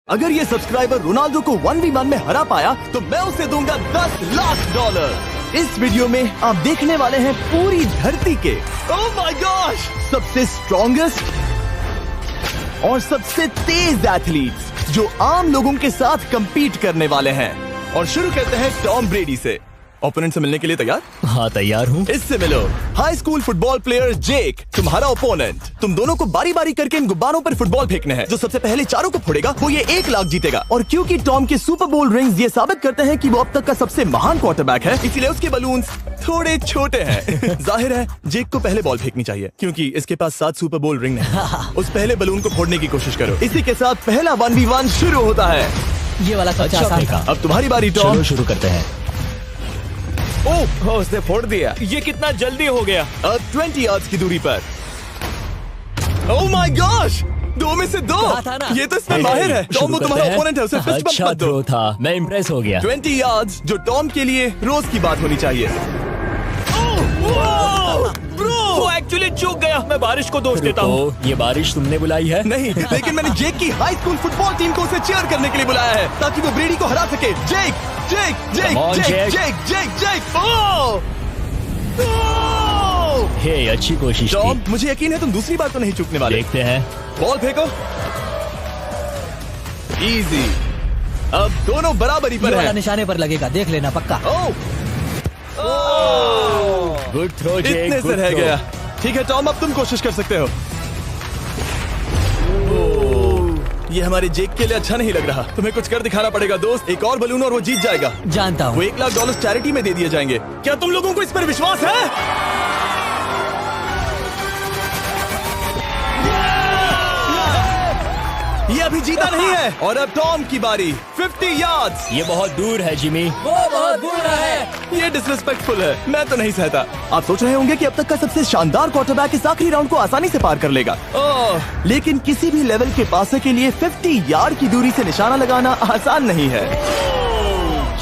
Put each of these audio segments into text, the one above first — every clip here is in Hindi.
अगर ये सब्सक्राइबर रोनाल्डो को 1v1 में हरा पाया तो मैं उसे दूंगा $10 लाख। इस वीडियो में आप देखने वाले हैं पूरी धरती के ओह माय गॉश सबसे स्ट्रॉन्गेस्ट और सबसे तेज एथलीट्स जो आम लोगों के साथ compete करने वाले हैं। और शुरू करते हैं टॉम ब्रेडी से। ओपोनेंट से मिलने के लिए तैयार? हाँ तैयार हूँ। इससे मिलो। हाई स्कूल फुटबॉल प्लेयर जेक तुम्हारा ओपोनेंट। तुम दोनों को बारी बारी करके इन गुब्बारों पर फुटबॉल फेंकने हैं। जो सबसे पहले चारों को फोड़ेगा वो ये 1 लाख जीतेगा। और क्योंकि टॉम के सुपर बोल रिंग्स ये साबित करते हैं कि वो अब तक का सबसे महान क्वार्टरबैक है, इसीलिए उसके बलून्स थोड़े छोटे हैं। जाहिर है जेक को पहले बॉल फेंकनी चाहिए क्योंकि इसके पास 7 सुपर बोल रिंग है। उस पहले बलून को फोड़ने की कोशिश करो। इसी के साथ पहला 1v1 शुरू होता है। ये वाला आसान था। अब तुम्हारी बारी टॉम। शुरू करते हैं। ओह उसने फोड़ दिया। ये कितना जल्दी हो गया। अब 20 यार्ड्स की दूरी पर। ओह माय गॉश 2 में से 2। ये तो इसमें माहिर है। टॉम वो तुम्हारा ओपोनेंट है, उसे फिस्ट बम्प मत दो। था मैं इम्प्रेस हो गया। 20 यार्ड्स जो टॉम के लिए रोज की बात होनी चाहिए। वो एक्चुअली चूक गया। मैं बारिश को दोष देता हूँ। ये बारिश तुमने बुलाई है? नहीं, लेकिन मैंने जेक की हाई स्कूल फुटबॉल टीम को उसे चीयर करने के लिए बुलाया है ताकि वो ब्रेडी को हरा सके। जेक जेक जेक जेक जेक जेक जेक। हे अच्छी कोशिश टॉम थी। मुझे यकीन है तुम दूसरी बार तो नहीं चूकने वाले। देखते हैं। बॉल फेंको। इजी। अब दोनों बराबरी पर हैं। निशाने पर लगेगा, देख लेना पक्का। गुड थ्रो जेक। इतने से रह गया। ठीक है टॉम अब तुम कोशिश कर सकते हो। ये हमारे जेक के लिए अच्छा नहीं लग रहा। तुम्हें कुछ कर दिखाना पड़ेगा दोस्त। एक और बलून और वो जीत जाएगा। जानता हूँ। वो $1 लाख चैरिटी में दे दिए जाएंगे। क्या तुम लोगों को इस पर विश्वास है? ये अभी जीता नहीं है। और अब टॉम की बारी। 50 यार्ड्स। ये बहुत दूर है जिमी। वो बहुत बुरा है। ये डिसरिस्पेक्टफुल है। मैं तो नहीं सहता। आप सोच रहे होंगे कि अब तक का सबसे शानदार क्वार्टरबैक इस आखिरी राउंड को आसानी से पार कर लेगा। लेकिन किसी भी लेवल के पासे के लिए 50 यार्ड की दूरी से निशाना लगाना आसान नहीं है।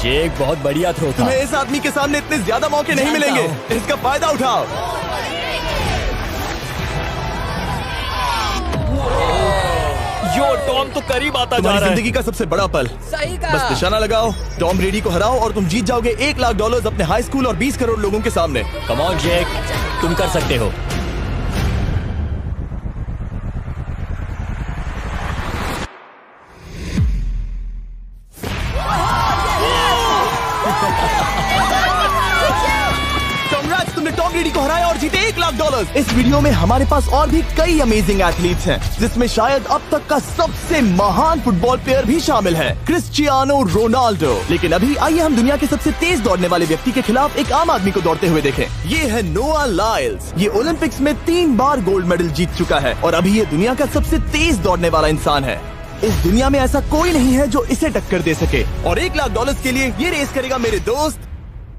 जेक बहुत बढ़िया थ्रो था। तुम्हें इस आदमी के सामने इतने ज्यादा मौके नहीं मिलेंगे। इसका फायदा उठाओ। यो टॉम तो करीब आता जा तुम्हारी रहा है। जिंदगी का सबसे बड़ा पल। सही कहा। बस निशाना लगाओ, टॉम ब्रेडी को हराओ और तुम जीत जाओगे $1 लाख अपने हाई स्कूल और 20 करोड़ लोगों के सामने। कम ऑन जेक, तुम कर सकते हो। Congrats, तुमने टॉम ब्रेडी को हराया और जीते $1 लाख। इस वीडियो में हमारे पास और भी कई अमेजिंग एथलीट्स हैं, जिसमें शायद अब तक का सबसे महान फुटबॉल प्लेयर भी शामिल है, क्रिस्टियानो रोनाल्डो। लेकिन अभी आइए हम दुनिया के सबसे तेज दौड़ने वाले व्यक्ति के खिलाफ एक आम आदमी को दौड़ते हुए देखें। ये है नोआ लाइल्स। ये ओलंपिक्स में 3 बार गोल्ड मेडल जीत चुका है और अभी ये दुनिया का सबसे तेज दौड़ने वाला इंसान है। इस दुनिया में ऐसा कोई नहीं है जो इसे टक्कर दे सके। और $1 लाख के लिए ये रेस करेगा मेरे दोस्त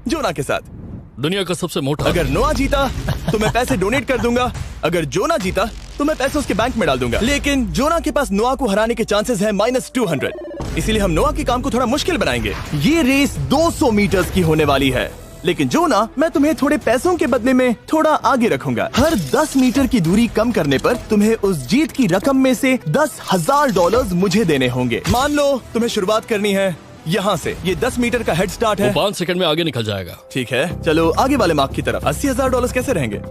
जोना के साथ। दुनिया का सबसे मोटा। अगर नोआ जीता तो मैं पैसे डोनेट कर दूंगा। अगर जोना जीता तो मैं पैसे उसके बैंक में डाल दूंगा। लेकिन जोना के पास नोआ को हराने के चांसेस हैं -200। इसीलिए हम नोआ के काम को थोड़ा मुश्किल बनाएंगे। ये रेस 200 मीटर्स की होने वाली है। लेकिन जोना मैं तुम्हें थोड़े पैसों के बदले में थोड़ा आगे रखूंगा। हर 10 मीटर की दूरी कम करने पर तुम्हें उस जीत की रकम में से $10,000 मुझे देने होंगे। मान लो तुम्हें शुरुआत करनी है यहाँ से। ये 10 मीटर का हेड स्टार्ट है। 5 सेकंड में आगे निकल जाएगा। ठीक है चलो आगे वाले मार्क की तरफ। $80,000 कैसे रहेंगे?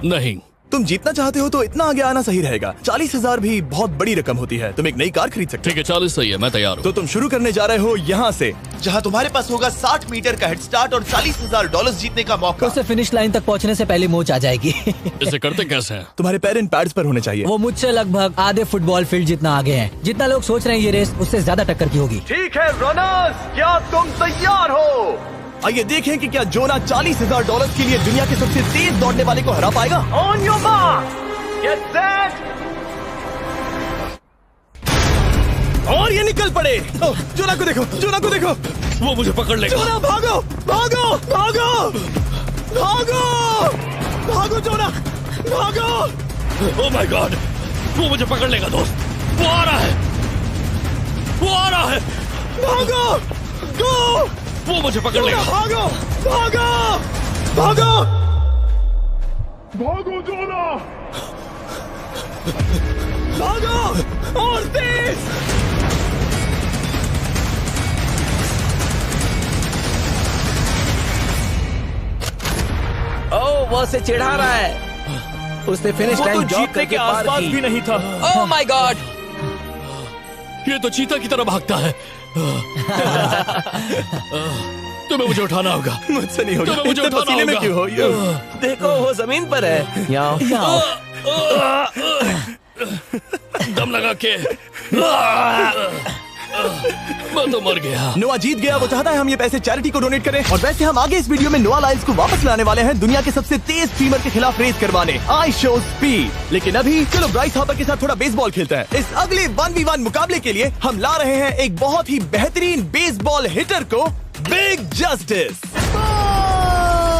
नहीं, तुम जीतना चाहते हो तो इतना आगे आना सही रहेगा। 40,000 भी बहुत बड़ी रकम होती है। तुम एक नई कार खरीद सकते हो। ठीक है 40 सही है, मैं तैयार हूँ। तो तुम शुरू करने जा रहे हो यहाँ से, जहाँ तुम्हारे पास होगा 60 मीटर का हेड स्टार्ट और $40,000 जीतने का मौका। उसे फिनिश लाइन तक पहुँचने से पहले मोच आ जाएगी। इसे करते कैसे हैं? तुम्हारे पैर इन पैड्स पर होने चाहिए। वो मुझसे लगभग आधे फुटबॉल फील्ड जितना आगे हैं। जितना लोग सोच रहे हैं ये रेस उससे ज्यादा टक्कर की होगी। ठीक है रनर्स, क्या तुम तैयार हो? आइए देखें कि क्या जोना $40,000 के लिए दुनिया के सबसे तेज दौड़ने वाले को हरा पाएगा। On your mark, get set, और ये निकल पड़े। जोना को देखो, जोना को देखो। वो मुझे पकड़ लेगा। जोना भागो, भागो, भागो, भागो, भागो जोना, भागो। ओह माय गॉड, वो मुझे पकड़ लेगा दोस्त। वो आ रहा है, वो आ रहा है। भागो, गो। वो मुझे पकड़ लेगा। भागो, भागो, भागो, भागो जोना, भागो और तेज। वो उसे चिढ़ा रहा है। उसने फिनिश वो तो लाइन जॉग जीतने के करके पार आसपास की। भी नहीं था। Oh my God! ये तो चीता की तरह भागता है। तुम्हें मुझे उठाना होगा। मुझसे नहीं होगा। तुम्हें मुझे इतने उठाना पसीने में होगा। क्यों हो? देखो वो जमीन पर है। याओ। दम लगा के मैं तो मर गया। नोआ जीत गया। वो चाहता है हम ये पैसे चैरिटी को डोनेट करें। और वैसे हम आगे इस वीडियो में नोआ लाइल्स को वापस लाने वाले हैं दुनिया के सबसे तेज स्ट्रीमर के खिलाफ रेस करवाने, आई शो स्पीड। लेकिन अभी चलो ब्राइस हार्पर के साथ थोड़ा बेसबॉल खेलते हैं। इस अगले 1v1 मुकाबले के लिए हम ला रहे हैं एक बहुत ही बेहतरीन बेसबॉल हिटर को, बिग जस्टिस।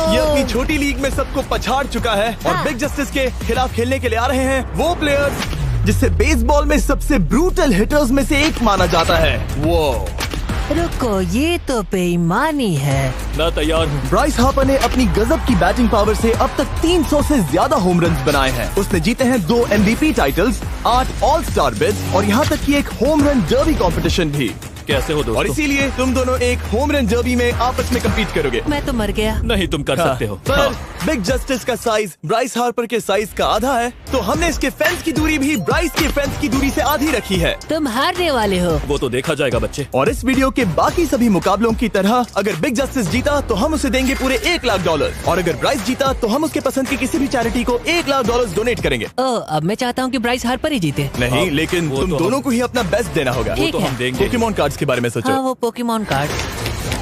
ये अपनी छोटी लीग में सबको पछाड़ चुका है और बिग जस्टिस के खिलाफ खेलने के लिए आ रहे हैं वो प्लेयर्स जिसे बेसबॉल में सबसे ब्रूटल हिटर्स में से एक माना जाता है। वो रुको, ये तो बेईमानी है। मैं तैयार हूँ। ब्राइस हार्पर ने अपनी गजब की बैटिंग पावर से अब तक 300 से ज्यादा होम रन्स बनाए हैं। उसने जीते हैं 2 MVP titles, 8 all star bids और यहाँ तक कि एक होम रन डर्बी कंपटीशन भी। कैसे हो और दोस्तों? इसीलिए तुम दोनों एक होम रन डर्बी में आपस में कम्पीट करोगे। मैं तो मर गया। नहीं, तुम कर सकते हो। पर बिग जस्टिस का साइज ब्राइस हार्पर के साइज का आधा है, तो हमने इसके फेंस की दूरी भी ब्राइस के फेंस की दूरी से आधी रखी है। तुम हारने वाले हो। वो तो देखा जाएगा बच्चे। और इस वीडियो के बाकी सभी मुकाबलों की तरह अगर बिग जस्टिस जीता तो हम उसे देंगे पूरे $1 लाख और अगर ब्राइस जीता तो हम उसके पसंद की किसी भी चैरिटी को $1 लाख डोनेट करेंगे। ओह, अब मैं चाहता हूँ कि ब्राइस हार्पर ही जीते। नहीं, हाँ, लेकिन वो तुम तो दोनों को ही अपना बेस्ट देना होगा। वो तो ठीक है। हम देंगे। पोकेमॉन कार्ड्स के बारे में सोचो। हाँ, वो पोकेमॉन कार्ड।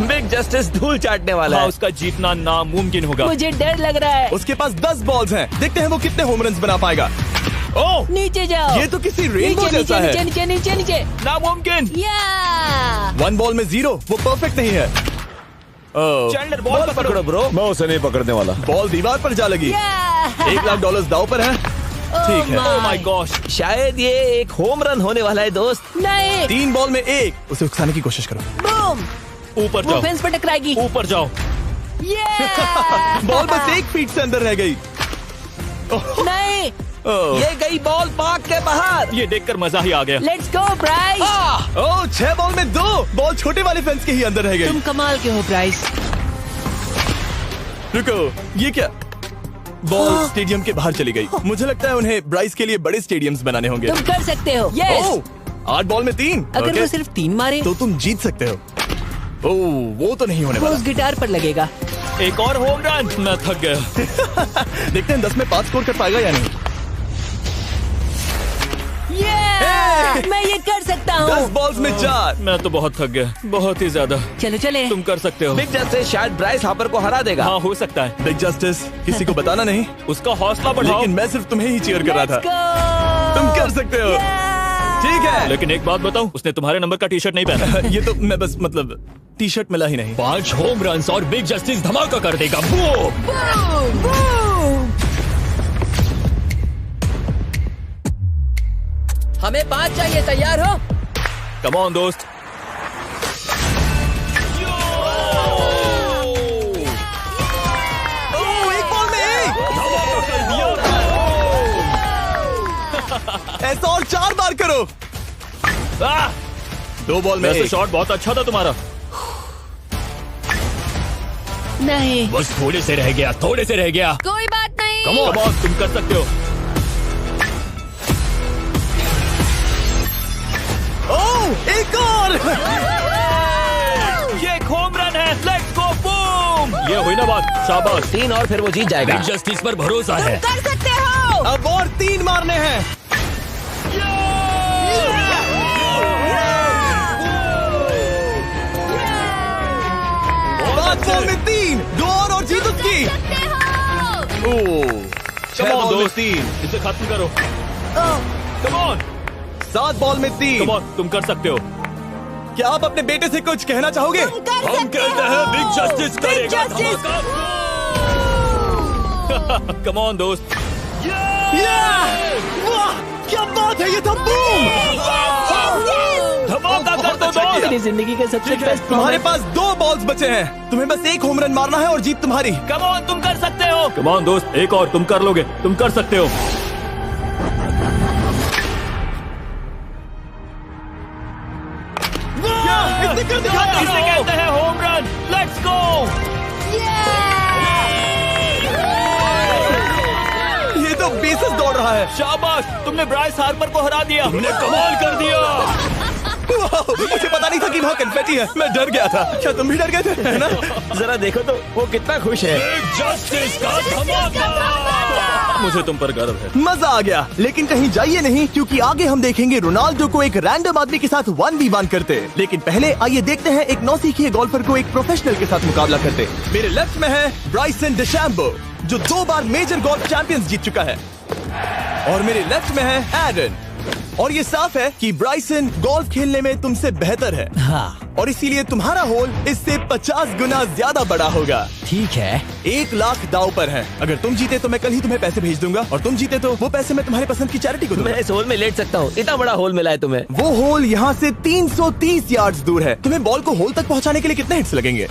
बिग जस्टिस धूल चाटने वाला हाँ, है। उसका जीतना नामुमकिन होगा। मुझे डर लग रहा है। उसके पास 10 बॉल्स हैं, देखते हैं वो कितने होम रन्स बना पाएगा। ओह, नीचे जाओ। ये तो किसी रेनबो नीचे जैसा नीचे है। नीचे नीचे नीचे। नामुमकिन। या 1 बॉल में 0, वो परफेक्ट नहीं है। चैंडलर बॉल पकड़ो ब्रो। मैं उसे नहीं पकड़ने वाला। बॉल दीवार पर जा लगी। $1 लाख दाव पर है। ठीक है। Oh my gosh. शायद ये एक होम रन होने वाला है दोस्त। नहीं। 3 बॉल में 1, उसे उकसाने की कोशिश करो। बूम। ऊपर वो जाओ, फेंस पर टकराएगी। ऊपर जाओ। बॉल बस 1 फीट से अंदर रह गई। नहीं। ये गई बॉल पार्क के बाहर। ये देखकर मजा ही आ गया। Let's go Bryce. Oh, 6 ball में 2, बॉल छोटे वाले फेंस के ही अंदर रह गई। तुम कमाल के हो ब्राइस। रुको, ये क्या? बॉल स्टेडियम के बाहर चली गई। मुझे लगता है उन्हें ब्राइस के लिए बड़े स्टेडियम्स बनाने होंगे। तुम कर सकते हो। यस। ओह, 8 बॉल में 3। अगर ओके, वो सिर्फ 3 मारे तो तुम जीत सकते हो। ओह, वो तो नहीं होने वो वाला। उस गिटार पर लगेगा। एक और होम रन। मैं थक गया। देखते हैं 10 में 5 स्कोर कर पाएगा या नहीं। मैं ये कर सकता 10 हूँ। बॉल्स में 4। मैं तो बहुत थक गया, बहुत ही ज्यादा। चलो चले। तुम कर सकते हो। बिग जस्टिस शायद ब्राइस हार्पर को हरा देगा। हाँ, हो सकता है। बिग जस्टिस किसी को बताना नहीं, उसका हौसला बढ़ाओ। लेकिन मैं सिर्फ तुम्हें ही चीयर कर रहा था। Let's go! तुम कर सकते हो। ठीक है। लेकिन एक बात बताऊं, उसने तुम्हारे नंबर का टी शर्ट नहीं पहना। ये तो मैं बस मतलब टी शर्ट मिला ही नहीं। 5 होम रन्स और बिग जस्टिस धमाका कर देगा। बूम! हमें 5 चाहिए। तैयार हो? कम ऑन दोस्त। ओह, 1 बॉल में 1। धमाका कर दिया। ऐसा और 4 बार करो। 2 बॉल में वैसे 1। शॉट बहुत अच्छा था तुम्हारा। नहीं। बस थोड़े से रह गया, थोड़े से रह गया। कोई बात नहीं। कम ऑन, तुम कर सकते हो। ओह, एक और। ये एक होम रन है। Let's go, boom! ये हुई ना बात। शाबाश। 3 और फिर वो जीत जाएगा। बिग जस्टिस पर भरोसा है। कर सकते हो। अब और 3 मारने हैं। 5 बॉल में 3, 2 और जीत उसकी। ओह, 6 कम ऑन बॉल में दोस्त, 3, इसे खत्म करो। कम ऑन, 7 बॉल में 3। कम ऑन, तुम कर सकते हो। क्या आप अपने बेटे से कुछ कहना चाहोगे? हम कहते हैं बिग जस्टिस करेगा धमाका। कम ऑन दोस्त। वाह, क्या बात है, ये था बूम। धमाका कर दो दोस्त। मेरी जिंदगी का सबसे बेस्ट तुम्हारे पास 2 बॉल्स बचे हैं, तुम्हें बस 1 होम रन मारना है और जीत तुम्हारी। कम ऑन, तुम कर सकते हो। कम ऑन दोस्त, एक और, तुम कर लोगे, तुम कर सकते हो। इसे कर दिखाता इसे हूं। कहते हैं home run. Let's go. Racers दौड़ रहा है। शाबाश, तुमने ब्राइस हार्पर को हरा दिया। तुमने कमाल कर दिया। वाह, मुझे पता नहीं था कि वहाँ कन्फेटी है। मैं डर गया था। क्या तुम भी डर गए थे, है ना? जरा देखो तो वो कितना खुश है। जस्टिस का धमाका। मुझे तुम पर गर्व है। मजा आ गया। लेकिन कहीं जाइए नहीं, क्योंकि आगे हम देखेंगे रोनाल्डो को एक रैंडम आदमी के साथ 1v1 करते। लेकिन पहले आइए देखते हैं एक नौसिखिए गोल्फर को एक प्रोफेशनल के साथ मुकाबला करते। मेरे लेफ्ट में है ब्राइसन डेशैम्बो, जो 2 बार मेजर गोल्फ चैंपियंस जीत चुका है, और मेरे लेफ्ट में है एरन। और ये साफ है कि ब्राइसन गोल्फ खेलने में तुमसे बेहतर है, हाँ और इसीलिए तुम्हारा होल इससे 50 गुना ज्यादा बड़ा होगा। ठीक है। 1 लाख दाव पर है। अगर तुम जीते तो मैं कल ही तुम्हें पैसे भेज दूंगा, और तुम जीते तो वो पैसे मैं तुम्हारे पसंद की चैरिटी को दूंगा। मैं इस होल में लेट सकता हूँ, इतना बड़ा होल मिला है तुम्हें। वो होल यहाँ से 330 यार्ड्स दूर है। तुम्हें बॉल को होल तक पहुँचाने के लिए कितने हिट्स लगेंगे?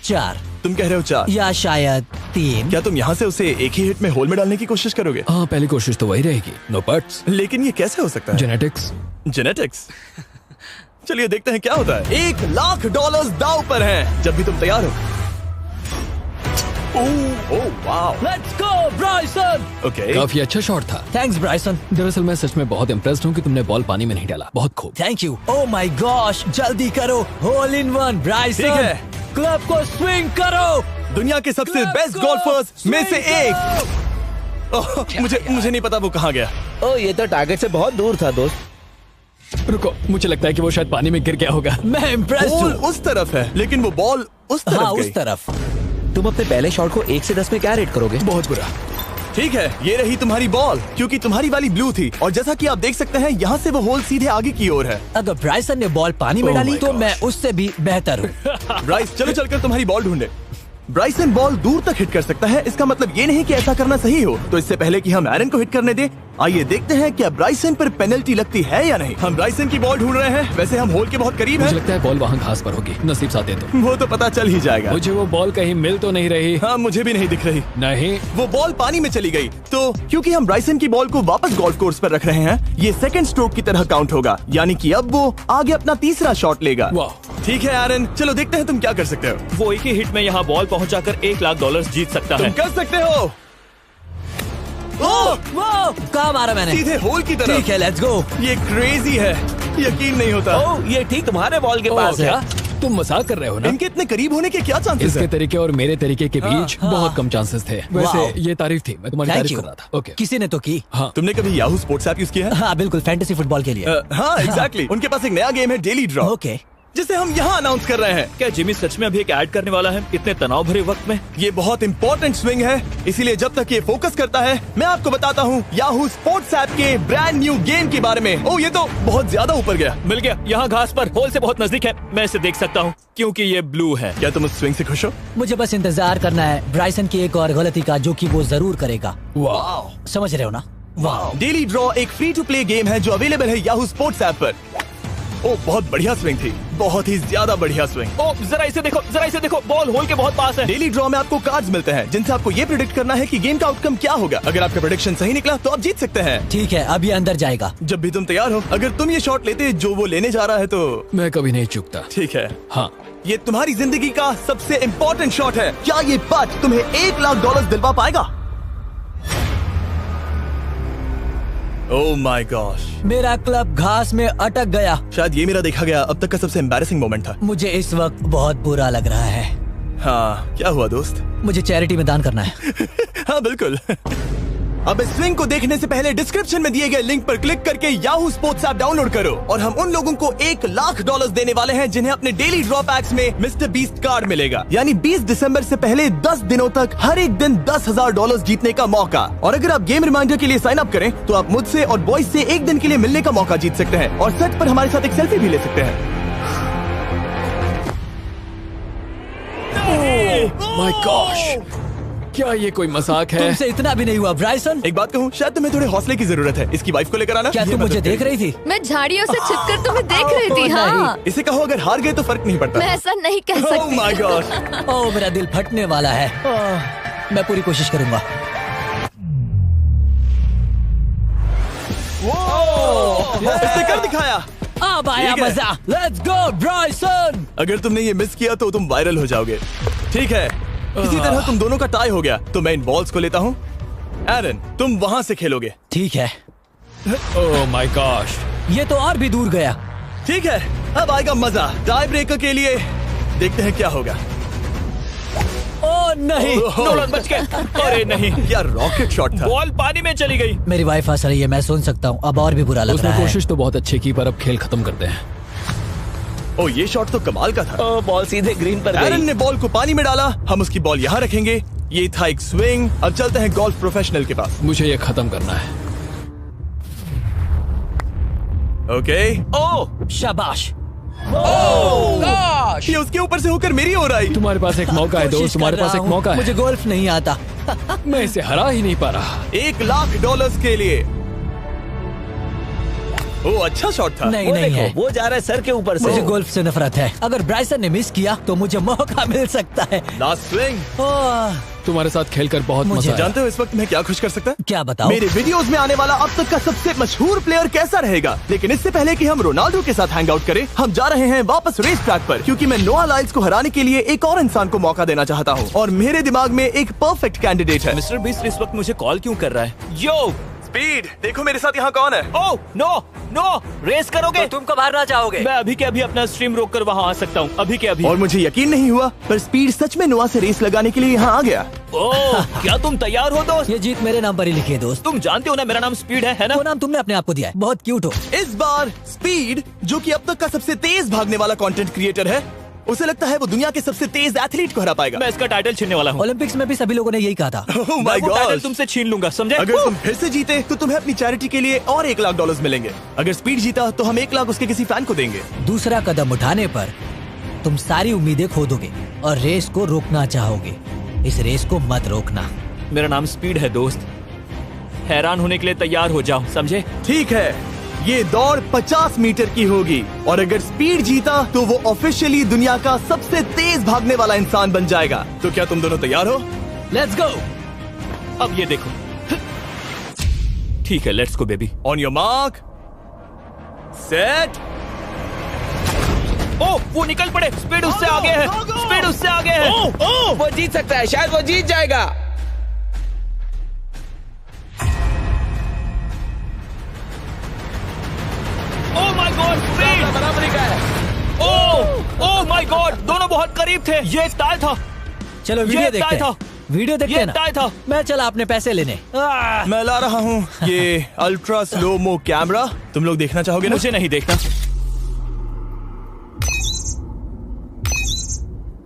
4 तुम कह रहे हो 4, या शायद 3। क्या तुम यहाँ से उसे एक ही हिट में होल में डालने की कोशिश करोगे? हाँ, पहली कोशिश तो वही रहेगी। No buts. लेकिन ये कैसे हो सकता है? जेनेटिक्स। जेनेटिक्स। चलिए देखते हैं क्या होता है। $1 लाख दाव पर हैं, जब भी तुम तैयार हो। Oh wow, let's go Bryson. Okay. काफी अच्छा शॉट था। Thanks Bryson. दरअसल मैं सच में बहुत इम्प्रेस्ड हूँ कि तुमने बॉल पानी में नहीं डाला। बहुत खूब। Thank you. Oh my gosh, जल्दी करो। होल इन 1 ब्राइसन। ठीक है। क्लब को स्विंग करो। दुनिया के सबसे बेस्ट गोल्फर्स में से एक। ओह, मुझे नहीं पता वो कहाँ गया। ओ, ये तो टारगेट से बहुत दूर था दोस्त। रुको, मुझे लगता है कि वो शायद पानी में गिर गया होगा। मैं इम्प्रेस्ड बॉल हूँ। उस तरफ है, लेकिन वो बॉल उस तरफ हाँ गई। उस तरफ। तुम अपने पहले शॉट को 1 से 10 में क्या रेट करोगे? बहुत बुरा। ठीक है, ये रही तुम्हारी बॉल, क्योंकि तुम्हारी वाली ब्लू थी, और जैसा कि आप देख सकते हैं यहाँ से वो होल सीधे आगे की ओर है। अगर ब्राइसन ने बॉल पानी में Oh डाली my तो gosh. मैं उससे भी बेहतर हूँ। ब्राइस, चलो चलकर तुम्हारी बॉल ढूंढे। ब्राइसन बॉल दूर तक हिट कर सकता है, इसका मतलब ये नहीं कि ऐसा करना सही हो। तो इससे पहले कि हम एरन को हिट करने दें, आइए देखते हैं क्या ब्राइसन पर पेनल्टी लगती है या नहीं। हम ब्राइसन की बॉल ढूंढ रहे हैं। वैसे हम होल के बहुत करीब मुझे हैं। लगता है बॉल वहाँ घास पर होगी। नसीब साथ दे तो। वो तो पता चल ही जाएगा। मुझे वो बॉल कहीं मिल तो नहीं रही। हाँ, मुझे भी नहीं दिख रही। नहीं। वो बॉल पानी में चली गई। तो क्योंकि हम ब्राइसन की बॉल को वापस गोल्फ कोर्स पर रख रहे हैं, ये सेकंड स्ट्रोक की तरह काउंट होगा, यानी कि अब वो आगे अपना तीसरा शॉट लेगा। वाह। ठीक है एरन, चलो देखते हैं तुम क्या कर सकते हो। वो एक ही हिट में यहाँ बॉल पहुँचाकर $1 लाख जीत सकता तुम है। कर सकते हो। ओह, वो कहाँ मारा मैंने? सीधे होल की तरफ। ठीक है, लेट्स गो। ये क्रेजी है, यकीन नहीं होता। ओ, ये ठीक तुम्हारे बॉल के पास है। क्या तुम मजाक कर रहे हो ना? इनके इतने करीब होने के क्या चांसेस इसके हैं? तरीके और मेरे तरीके के बीच हाँ। बहुत कम चांसेस थे। वाह। वैसे ये तारीफ थी, मैं तुम्हारी थैंक तारीफ यू। कर रहा था। ओके। किसी ने तो की। हाँ। तुमने कभी याहू स्पोर्ट्स ऐप यूज किया है? हाँ बिल्कुल, फैंटेसी फुटबॉल के लिए। हाँ एग्जैक्टली। उनके पास एक नया गेम है, डेली ड्रॉ, ओके। जिसे हम यहाँ अनाउंस कर रहे हैं। क्या जिमी सच में अभी एक ऐड करने वाला है इतने तनाव भरे वक्त में? ये बहुत इंपॉर्टेंट स्विंग है, इसीलिए जब तक ये फोकस करता है, मैं आपको बताता हूँ याहू स्पोर्ट्स ऐप के ब्रांड न्यू गेम के बारे में। ओह, ये तो बहुत ज्यादा ऊपर गया। मिल गया, यहाँ घास पर होल से बहुत नजदीक है। मैं इसे देख सकता हूँ क्योंकि ये ब्लू है। क्या तुम उस स्विंग से खुश हो? मुझे बस इंतजार करना है ब्राइसन की एक और गलती का, जो कि वो जरूर करेगा। वाह। समझ रहे हो ना? वाह। डेली ड्रॉ एक फ्री टू प्ले गेम है जो अवेलेबल है याहू स्पोर्ट्स ऐप पर। ओह, बहुत बढ़िया स्विंग थी, बहुत ही ज्यादा बढ़िया स्विंग। ओ, जरा इसे देखो, बॉल होल के बहुत पास है। डेली ड्रॉ में आपको कार्ड्स मिलते हैं, जिनसे आपको ये प्रेडिक्ट करना है कि गेम का आउटकम क्या होगा। अगर आपका प्रेडिक्शन सही निकला तो आप जीत सकते हैं। ठीक है, अब ये अंदर जाएगा। जब भी तुम तैयार हो, अगर तुम ये शॉट लेते जो वो लेने जा रहा है तो मैं कभी नहीं चूकता। ठीक है। हाँ। ये तुम्हारी जिंदगी का सबसे इम्पोर्टेंट शॉट है। क्या ये पट तुम्हें $1 लाख दिलवा पाएगा? ओह माय गॉश, मेरा क्लब घास में अटक गया। शायद ये मेरा देखा गया अब तक का सबसे एम्बैरेसिंग मोमेंट था। मुझे इस वक्त बहुत बुरा लग रहा है। हाँ, क्या हुआ दोस्त? मुझे चैरिटी में दान करना है। हाँ बिल्कुल। अब इस स्विंग को देखने से पहले डिस्क्रिप्शन में दिए गए लिंक पर क्लिक करके याहू स्पोर्ट्स ऐप डाउनलोड करो, और हम उन लोगों को $1 लाख देने वाले हैं जिन्हें अपने डेली ड्रॉ पैक्स में मिस्टर बीस्ट कार्ड मिलेगा। यानी 20 दिसंबर से पहले 10 दिनों तक हर एक दिन $10,000 जीतने का मौका। और अगर आप गेम रिमाइंडर के लिए साइन अप करें तो आप मुझसे और बॉयज से एक दिन के लिए मिलने का मौका जीत सकते हैं, और सेट पर हमारे साथ एक सेल्फी भी ले सकते हैं। माय गॉश, क्या ये कोई मजाक है? तुमसे इतना भी नहीं हुआ ब्राइसन। एक बात कहूँ, शायद तुम्हें थोड़े हौसले की जरूरत है। इसकी वाइफ को लेकर आना। क्या ये तुम मदद मुझे देख करेगी। रही थी? मैं झाड़ियों से छिपकर तुम्हें देख रही थी। नहीं। हाँ, इसे कहो अगर हार गए तो फर्क नहीं पड़ता। मैं ऐसा नहीं कह ओह सकती। My God. ओह, मेरा दिल फटने वाला है। मैं पूरी कोशिश करूंगा। इसने कर दिखाया। अब आया ठीक है। मजा। Let's go Bryson. अगर तुमने ये मिस किया तो तुम वायरल हो जाओगे। ठीक है, इसी तरह तुम दोनों का टाई हो गया, तो मैं इन बॉल्स को लेता हूँ एरन, तुम वहां से खेलोगे। ठीक है, ओह माय गॉश। ये तो और भी दूर गया। ठीक है, अब आएगा मजा। टाई ब्रेकर के लिए देखते हैं क्या होगा। ओ नहीं, नोलन बच गए। अरे नहीं, क्या रॉकेट शॉट था। बॉल पानी में चली गई। मेरी वाइफ हंस रही है, मैं सुन सकता हूँ। अब और भी बुरा लग उसने रहा है। कोशिश तो बहुत अच्छी की, पर अब खेल खत्म करते हैं। ओ, ये शॉट तो कमाल का था। ओ, बॉल सीधे ग्रीन पर एरन गई। ने बॉल को पानी में डाला, हम उसकी बॉल यहाँ रखेंगे। ये था एक स्विंग। अब चलते हैं गोल्फ प्रोफेशनल के पास। मुझे ये खत्म करना है। ओके। ओह, शाबाश। ये उसके ऊपर से होकर मेरी ओर आई। तुम्हारे पास एक मौका है दोस्त, कोशिश तुम्हारे कर पास रहा एक हूँ। मौका है। मुझे गोल्फ नहीं आता। मैं इसे हरा ही नहीं पा रहा। $1,00,000 के लिए। ओ, अच्छा शॉट था। नहीं वो नहीं है, देखो, वो जा रहा है सर के ऊपर से। मुझे गोल्फ से नफरत है। अगर ब्राइसन ने मिस किया तो मुझे मौका मिल सकता है। Last swing. ओह, तुम्हारे साथ खेलकर बहुत मुझे मजा आया। जानते हो इस वक्त मैं क्या खुश कर सकता? क्या बताओ? मेरे वीडियोस में आने वाला अब तक का सबसे मशहूर प्लेयर कैसा रहेगा। लेकिन इससे पहले कि हम रोनाल्डो के साथ हैंग आउट करें, हम जा रहे हैं वापस रेस ट्रैक पर, क्योंकि मैं नोआ लाइल्स को हराने के लिए एक और इंसान को मौका देना चाहता हूँ। और मेरे दिमाग में एक परफेक्ट कैंडिडेट है। मिस्टर बीस्ट इस वक्त मुझे कॉल क्यों कर रहा है? यो, स्पीड, देखो मेरे साथ यहाँ कौन है। ओह नो नो, रेस करोगे? तुम कब हारना चाहोगे? मैं अभी के अभी अपना स्ट्रीम रोक कर वहाँ आ सकता हूँ। अभी के अभी। और मुझे यकीन नहीं हुआ, पर स्पीड सच में नोआ से रेस लगाने के लिए यहाँ आ गया। ओह, क्या तुम तैयार हो दोस्त? ये जीत मेरे नाम पर ही लिखी है दोस्त। तुम जानते हो ना मेरा नाम स्पीड है ना? वो नाम तुमने अपने आप को दिया है। बहुत क्यूट हो। इस बार स्पीड, जो कि अब तक का सबसे तेज भागने वाला कंटेंट क्रिएटर है, उसे लगता है वो दुनिया के सबसे तेज एथलीट को हरा पाएगा। मैं इसका टाइटल छीनने वाला हूँ। ओलंपिक्स में भी सभी लोगों ने यही कहा था। Oh my मैं वो टाइटल God! तुमसे छीन लूंगा, समझे? अगर तुम फिर से जीते तो तुम्हें अपनी चैरिटी के लिए और $1,00,000 मिलेंगे। अगर स्पीड जीता तो हम 1 लाख उसके किसी फैन को देंगे। दूसरा कदम उठाने पर तुम सारी उम्मीदें खो दोगे और रेस को रोकना चाहोगे। इस रेस को मत रोकना। मेरा नाम स्पीड है दोस्त। हैरान होने के लिए तैयार हो जाओ, समझे? ठीक है, ये दौड़ 50 मीटर की होगी और अगर स्पीड जीता तो वो ऑफिशियली दुनिया का सबसे तेज भागने वाला इंसान बन जाएगा। तो क्या तुम दोनों तैयार हो? Let's go. अब ये देखो। ठीक है, let's go baby. On your mark, set. Oh, वो निकल पड़े। स्पीड उससे आगे है। स्पीड उससे आगे है। वो जीत सकता है, शायद वो जीत जाएगा। ओह माय गॉड, स्पीड बराबरी का है। ओह माय गॉड, दोनों बहुत करीब थे। ये टाई था। चलो वीडियो ये देखते टाई हैं। था। वीडियो देखते ये हैं ना। टाई था। मैं चला अपने पैसे लेने। मैं ला रहा हूँ ये अल्ट्रा स्लो मो कैमरा। तुम लोग देखना चाहोगे ना? मुझे नहीं देखना।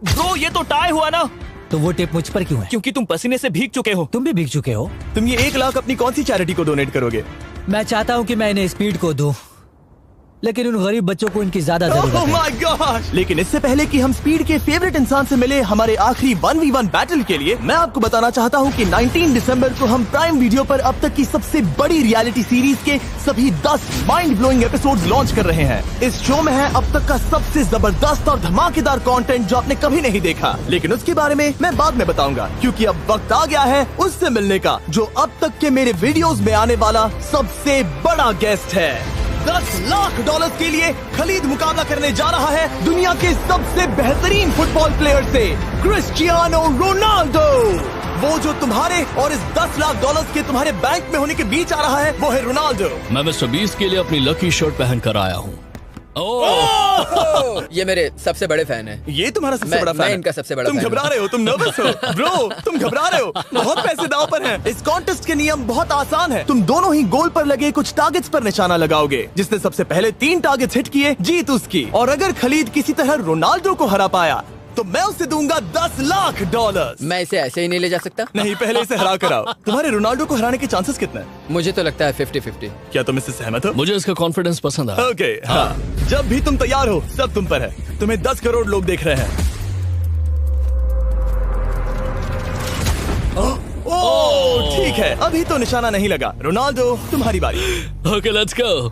ब्रो, ये तो टाई हुआ ना? तो वो टिप मुझ पर क्यों है? क्योंकि तुम पसीने से भीग चुके हो। तुम भी भीग चुके हो। तुम ये 1 लाख अपनी कौन सी चैरिटी को डोनेट करोगे? मैं चाहता हूँ कि मैं इन्हें स्पीड को दूं, लेकिन उन गरीब बच्चों को इनकी ज्यादा जरूरत Oh है। my gosh! लेकिन इससे पहले कि हम स्पीड के फेवरेट इंसान से मिले हमारे आखिरी 1v1 बैटल के लिए, मैं आपको बताना चाहता हूँ कि 19 दिसंबर को हम प्राइम वीडियो पर अब तक की सबसे बड़ी रियलिटी सीरीज के सभी 10 माइंड ब्लोइंग एपिसोड्स लॉन्च कर रहे हैं। इस शो में है अब तक का सबसे जबरदस्त और धमाकेदार कंटेंट जो आपने कभी नहीं देखा, लेकिन उसके बारे में मैं बाद में बताऊंगा, क्योंकि अब वक्त आ गया है उससे मिलने का जो अब तक के मेरे वीडियोस में आने वाला सबसे बड़ा गेस्ट है। $10,00,000 के लिए खलीद मुकाबला करने जा रहा है दुनिया के सबसे बेहतरीन फुटबॉल प्लेयर से, क्रिस्टियानो रोनाल्डो। वो जो तुम्हारे और इस $10,00,000 के तुम्हारे बैंक में होने के बीच आ रहा है, वो है रोनाल्डो। मैं मिस्टर बीस्ट के लिए अपनी लकी शर्ट पहन कर आया हूँ। ये मेरे सबसे बड़े फैन है। ये तुम्हारा सबसे बड़ा फैन मैं है? इनका सबसे बड़ा तुम फैन घबरा हूं। रहे हो, तुम नर्वस हो ब्रो, तुम घबरा रहे हो। बहुत पैसे दांव पर हैं। इस कॉन्टेस्ट के नियम बहुत आसान है। तुम दोनों ही गोल पर लगे कुछ टारगेट्स पर निशाना लगाओगे। जिसने सबसे पहले 3 टारगेट्स हिट किए जीत उसकी। और अगर खलीद किसी तरह रोनाल्डो को हरा पाया तो मैं उसे दूंगा $10,00,000। मैं इसे ऐसे ही नहीं ले जा सकता। नहीं, पहले इसे हरा कर आओ। तुम्हारे रोनाल्डो को हराने के चांसेस कितने हैं? मुझे तो लगता है 50-50। क्या तुम इससे सहमत हो? मुझे इसका कॉन्फिडेंस पसंद आया। ओके, हाँ। जब भी तुम तैयार हो सब तुम पर है। तुम्हें 10 करोड़ लोग देख रहे हैं। ओह, ठीक है, अभी तो निशाना नहीं लगा। रोनाल्डो, तुम्हारी बारी। Okay, let's go.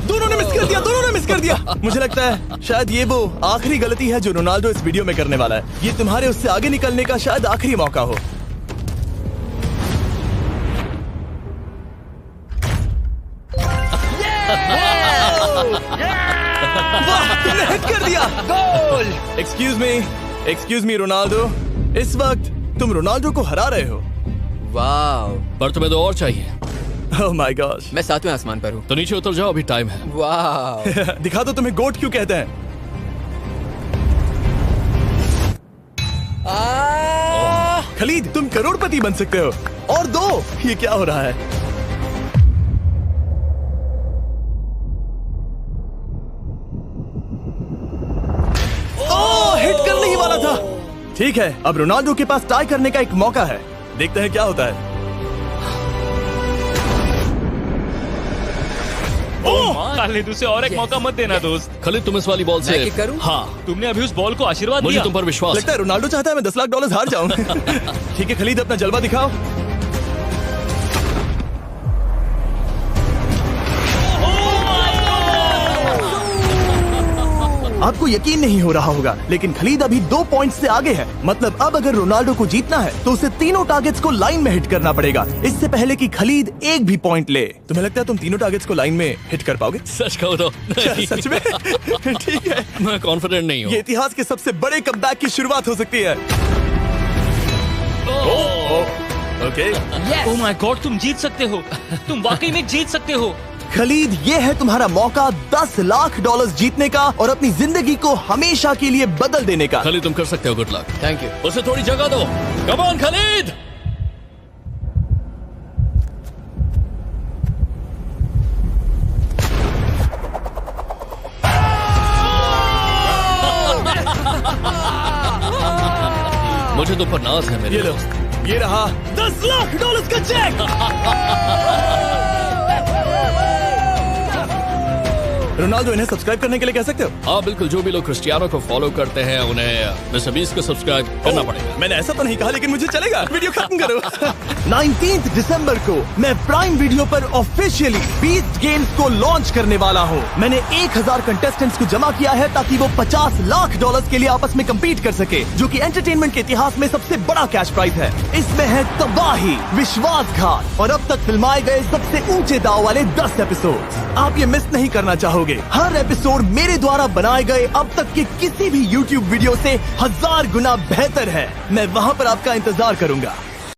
दोनों ने मिस कर दिया, दोनों ने मिस कर दिया। मुझे लगता है शायद ये वो आखिरी गलती है जो रोनाल्डो इस वीडियो में करने वाला है। ये तुम्हारे उससे आगे निकलने का शायद आखिरी मौका हो। वाह, तुमने हिट कर दिया। Goal. Excuse me, excuse me Ronaldo, इस वक्त तुम रोनाल्डो को हरा रहे हो। वाह, पर तुम्हें तो और चाहिए। Oh my God. मैं 7वें आसमान पर हूँ। तो नीचे उतर जाओ, अभी टाइम है। वाह, दिखा दो तुम्हें गोट क्यों कहते हैं। खलीद, तुम करोड़पति बन सकते हो। और दो, ये क्या हो रहा है? ओह, हिट करने ही वाला था। ठीक है, अब रोनाल्डो के पास टाई करने का एक मौका है। देखते हैं क्या होता है। खालिद, उसे और एक मौका मत देना दोस्त। खलीद, तुम इस वाली बॉल से मैं किक करूं? हाँ, तुमने अभी उस बॉल को आशीर्वाद मुझे दिया। तुम पर विश्वास लगता है रोनाल्डो चाहता है मैं $10 लाख हार जाऊं। ठीक है खलीद, अपना जलवा दिखाओ। आपको यकीन नहीं हो रहा होगा, लेकिन खलीद अभी 2 पॉइंट से आगे है। मतलब अब अगर रोनाल्डो को जीतना है तो उसे तीनों टारगेट्स को लाइन में हिट करना पड़ेगा, इससे पहले कि खलीद एक भी पॉइंट ले। तुम्हें लगता है तुम तीनों टारगेट्स को लाइन में हिट कर पाओगे? सच कहो तो नहीं। सच में? ठीक है, मैं कॉन्फिडेंट नहीं हूँ। ये इतिहास के सबसे बड़े कमबैक की शुरुआत हो सकती है। ओके, ओह माय गॉड, तुम जीत सकते हो। तुम वाकई में जीत सकते हो। खलीद, ये है तुम्हारा मौका $10 लाख जीतने का और अपनी जिंदगी को हमेशा के लिए बदल देने का। खलीद, तुम कर सकते हो। Good luck. Thank you. उसे थोड़ी जगह दो। Come on Khalid. मुझे तो पर नाज है मेरे ये लो, दोस्त। ये रहा $10 लाख का चेक। रोनाल्डो, इन्हें सब्सक्राइब करने के लिए कह सकते हो? हाँ बिल्कुल, जो भी लोग क्रिस्टियानो को फॉलो करते हैं उन्हें मिस्टर बीस्ट को सब्सक्राइब करना पड़ेगा। मैंने ऐसा तो नहीं कहा, लेकिन मुझे चलेगा। वीडियो खत्म करो। 19 दिसंबर को मैं प्राइम वीडियो पर ऑफिशियली बीस्ट गेम्स को लॉन्च करने वाला हूँ। मैंने 1000 कंटेस्टेंट्स को जमा किया है ताकि वो $50 लाख के लिए आपस में कम्पीट कर सके, जो कि एंटरटेनमेंट के इतिहास में सबसे बड़ा कैश प्राइज है। इसमें है तबाही, विश्वासघात और अब तक फिल्माए गए सबसे ऊंचे दाव वाले 10 एपिसोड। आप ये मिस नहीं करना चाहोगे। हर एपिसोड मेरे द्वारा बनाए गए अब तक के किसी भी YouTube वीडियो से 1000 गुना बेहतर है। मैं वहाँ पर आपका इंतजार करूंगा।